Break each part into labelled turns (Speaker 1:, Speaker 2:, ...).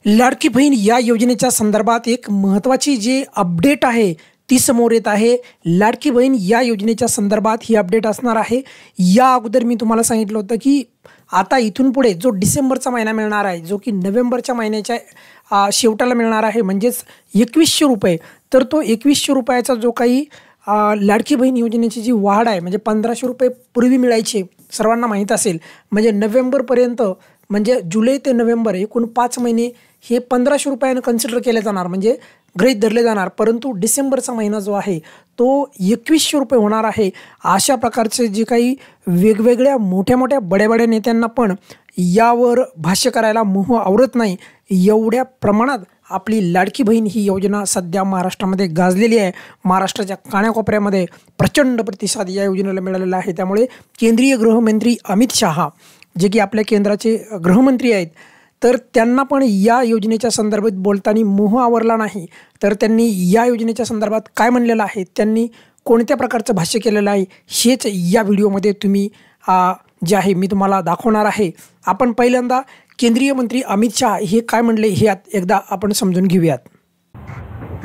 Speaker 1: लाडकी बहीण या योजनेच्या संदर्भात एक महत्त्वाची जी अपडेट आहे ती समोर येत आहे। लाडकी बहीण या योजनेच्या संदर्भात ही अपडेट असणार आहे। या अगोदर मी तुम्हाला सांगितलं होतं की आता इथून पुढे जो डिसेंबरचा महिना मिळणार आहे, जो की नोव्हेंबरच्या महिन्याच्या शेवटाला मिळणार आहे, म्हणजेच 2100 रुपये। तर तो 2100 रुपयाचा जो काही लाडकी बहीण योजनेची जी वाढ आहे, म्हणजे 1500 रुपये पूर्वी मिळायचे, सर्वांना माहीत असेल, म्हणजे नोव्हेंबरपर्यंत, म्हणजे जुलै ते नोव्हेंबर एकूण 5 महिने हे 1500 रुपयानं कन्सिडर केले जाणार, म्हणजे गृहीत धरले जाणार। परंतु डिसेंबरचा महिना जो आहे तो 2100 रुपये होणार आहे। अशा प्रकारचे जे काही वेगवेगळ्या मोठ्या बड्या नेत्यांना पण यावर भाष्य करायला मोह आवरत नाही, एवढ्या प्रमाणात आपली लाडकी बहीण ही योजना सध्या महाराष्ट्रामध्ये गाजलेली आहे। महाराष्ट्राच्या कानाकोपऱ्यामध्ये प्रचंड प्रतिसाद या योजनेला मिळालेला आहे। त्यामुळे केंद्रीय गृहमंत्री अमित शहा, जे की आपल्या केंद्राचे गृहमंत्री आहेत, तर त्यांना पण या योजनेच्या संदर्भात बोलताना मोह आवरला नाही। तर त्यांनी या योजनेच्या संदर्भात काय म्हणलेलं आहे, त्यांनी कोणत्या प्रकारचं भाष्य केलेलं आहे, हेच या व्हिडिओमध्ये तुम्ही जे आहे मी तुम्हाला दाखवणार आहे। आपण पहिल्यांदा केंद्रीय मंत्री अमित शाह हे काय म्हणले हे एकदा आपण समजून घेऊयात।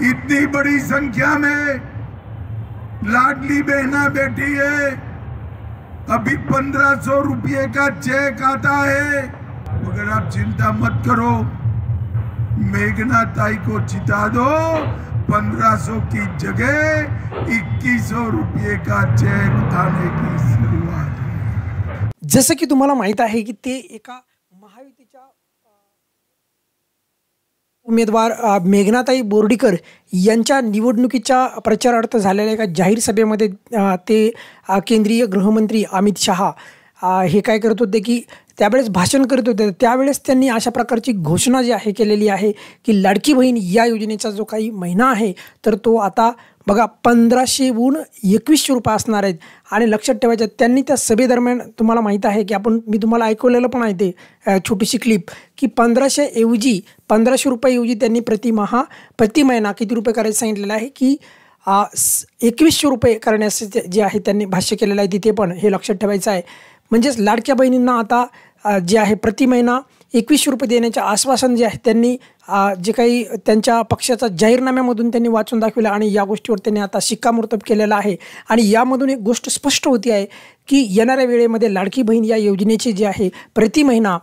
Speaker 2: इतनी बड़ी संख्या में लाडली बहना बैठी है, अभी 1500 रुपये का चेक आता है, मगर आप चिंता मत करो, मेघना ताई को जिता दो, 1500 की जगह 2100 रुपये का चेक आने की शुरुआत।
Speaker 1: जसं की तुम्हाला माहित आहे की ते एका महायुतीच्या उमेदवार मेघनाताई बोर्डीकर यांच्या निवडणुकीच्या प्रचारार्थ झालेल्या एका जाहीर सभेमध्ये ते केंद्रीय गृहमंत्री अमित शहा हे काय करत होते की त्यावेळेस भाषण करत होते। त्यावेळेस त्यांनी अशा प्रकारची घोषणा जी आहे केलेली आहे की लाडकी बहीण या योजनेचा जो काही महिना आहे तर तो आता बघा 1500हून 2100 रुपये असणार आहेत। आणि लक्षात ठेवायचं, त्यांनी त्या सभेदरम्यान तुम्हाला माहीत आहे की मी तुम्हाला ऐकवलेलं पण आहे ते छोटीशी क्लिप की 1500 रुपयाऐवजी त्यांनी प्रति महिना किती रुपये करायचं सांगितलेलं आहे की 2100 रुपये करण्यास जे आहे त्यांनी भाष्य केलेलं आहे तिथे पण हे लक्षात ठेवायचं आहे। म्हणजेच लाडक्या बहिणींना आता जे आहे प्रति महिना 2100 रुपये देण्याचे आश्वासन जे आहे त्यांनी जे काही त्यांच्या पक्षाचा जाहीरनाम्यामधून त्यांनी वाचून दाखवलं आणि या गोष्टीवर त्यांनी आता शिक्कामोर्तब केलेला आहे। आणि यामधून एक गोष्ट स्पष्ट होती आहे की येणाऱ्या वेळेमध्ये लाडकी बहीण या योजनेचे जे आहे प्रति महिना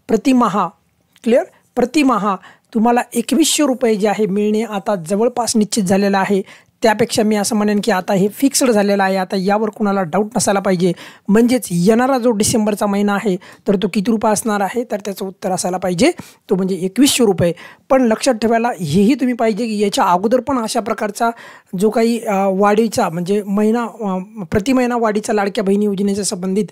Speaker 1: प्रतिमाहा तुम्हाला 2100 रुपये जे आहे मिळणे आता जवळपास निश्चित झालेलं आहे। त्यापेक्षा मी असं म्हणेन की आता हे फिक्स्ड झालेलं आहे, आता यावर कुणाला डाऊट नसायला पाहिजे। म्हणजेच येणारा जो डिसेंबरचा महिना आहे तर तो किती रुपये असणार आहे, तर त्याचं उत्तर असायला पाहिजे तो म्हणजे 2100 रुपये। पण लक्षात ठेवायला हेही तुम्ही पाहिजे की याच्या अगोदर पण अशा प्रकारचा जो काही वाढीचा म्हणजे प्रति महिना वाढीचा लाडक्या बहिणी योजनेच्या संबंधित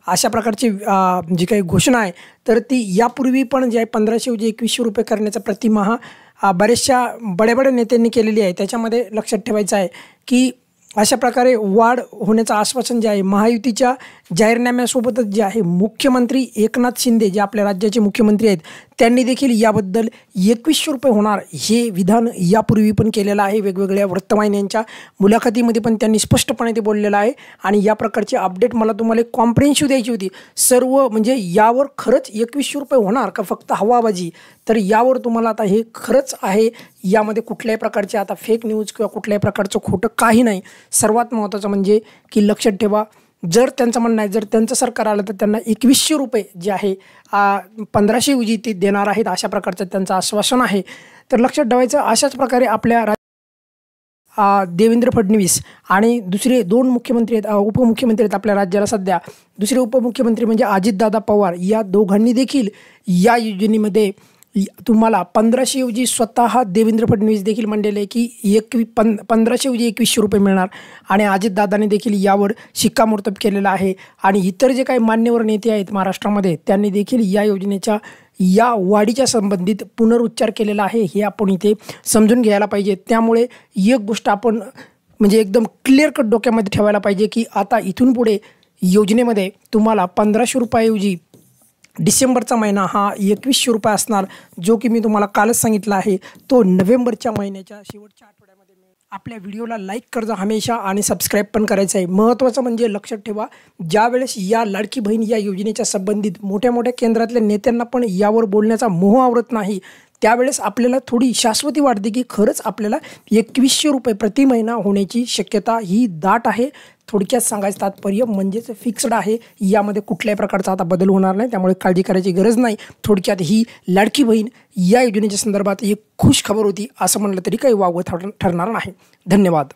Speaker 1: अशा प्रकारची जी काही घोषणा आहे तर ती यापूर्वी पण जे आहे 1500 2100 रुपये करण्याचा प्रतिमाहा बऱ्याचशा बड्या नेत्यांनी केलेली आहे। त्याच्यामध्ये लक्षात ठेवायचं आहे की अशा प्रकारे वाढ होण्याचं आश्वासन जे आहे महायुतीच्या जाहीरनाम्यासोबतच जे आहे मुख्यमंत्री एकनाथ शिंदे जे आपल्या राज्याचे मुख्यमंत्री आहेत त्यांनी देखील याबद्दल 2100 रुपये होणार हे विधान यापूर्वी पण केलेलं आहे। वेगवेगळ्या वृत्तवाहिन्यांच्या मुलाखतीमध्ये पण त्यांनी स्पष्टपणे ते बोललेलं आहे। आणि या प्रकारची अपडेट मला तुम्हाला कॉम्प्रिहेन्सिव्ह द्यायची होती सर्व, म्हणजे यावर खरंच 2100 रुपये होणार का फक्त हवाबाजी, तर यावर तुम्हाला आता हे खरंच आहे, यामध्ये कुठल्याही प्रकारचे आता फेक न्यूज किंवा कुठल्याही प्रकारचं खोटं काही नाही। सर्वात महत्त्वाचं म्हणजे की लक्षात ठेवा, जर त्यांचं म्हणणं आहे जर त्यांचं सरकार आलं तर त्यांना 2100 रुपये जे आहे 1500ऐवजी ते देणार आहेत, अशा प्रकारचं त्यांचं आश्वासन आहे। तर लक्षात ठेवायचं, अशाच प्रकारे आपल्या देवेंद्र फडणवीस आणि दुसरे 2 मुख्यमंत्री आहेत, उपमुख्यमंत्री आहेत आपल्या राज्याला सध्या, दुसरे उपमुख्यमंत्री म्हणजे अजितदादा पवार, या दोघांनी देखील या योजनेमध्ये तुम्हाला 1500ऐवजी स्वतः देवेंद्र फडणवीस देखील म्हणलेले की 1500ऐवजी 2100 रुपये मिळणार। आणि अजितदादांनी देखील यावर शिक्कामोर्तब केलेलं आहे। आणि इतर जे काही मान्यवर नेते आहेत महाराष्ट्रामध्ये त्यांनी देखील या योजनेच्या या वाढीच्या संबंधित पुनरुच्चार केलेला आहे, हे आपण इथे समजून घ्यायला पाहिजे। त्यामुळे एक गोष्ट आपण म्हणजे एकदम क्लिअर कट डोक्यामध्ये ठेवायला पाहिजे की आता इथून पुढे योजनेमध्ये तुम्हाला 1500 रुपयाऐवजी डिसेंबरचा महिना हा 2100 रुपये असणार, जो की मी तुम्हाला कालच सांगितलं आहे, तो नोव्हेंबरच्या महिन्याच्या शेवटच्या आठवड्यामध्ये मिळेल। आपल्या व्हिडिओला लाईक करजा हमेशा आणि सबस्क्राईब पण करायचं आहे। महत्त्वाचं म्हणजे लक्षात ठेवा, ज्यावेळेस या लाडकी बहीण या योजनेच्या संबंधित मोठ्या मोठ्या केंद्रातल्या नेत्यांना पण यावर बोलण्याचा मोह आवरत नाही, त्यावेळेस आपल्याला थोडी शाश्वती वाटते की खरंच आपल्याला 2100 रुपये प्रति महिना होण्याची शक्यता ही दाट आहे। थोडक्यात सांगायचं तात्पर्य म्हणजेच फिक्स्ड आहे, यामध्ये कुठल्याही प्रकारचा आता बदल होणार नाही, त्यामुळे काळजी करायची गरज नाही। थोडक्यात ही लाडकी बहीण या योजनेच्या संदर्भात एक खुश खबर होती असं म्हणलं तरी काही वावगं ठरणार नाही। धन्यवाद।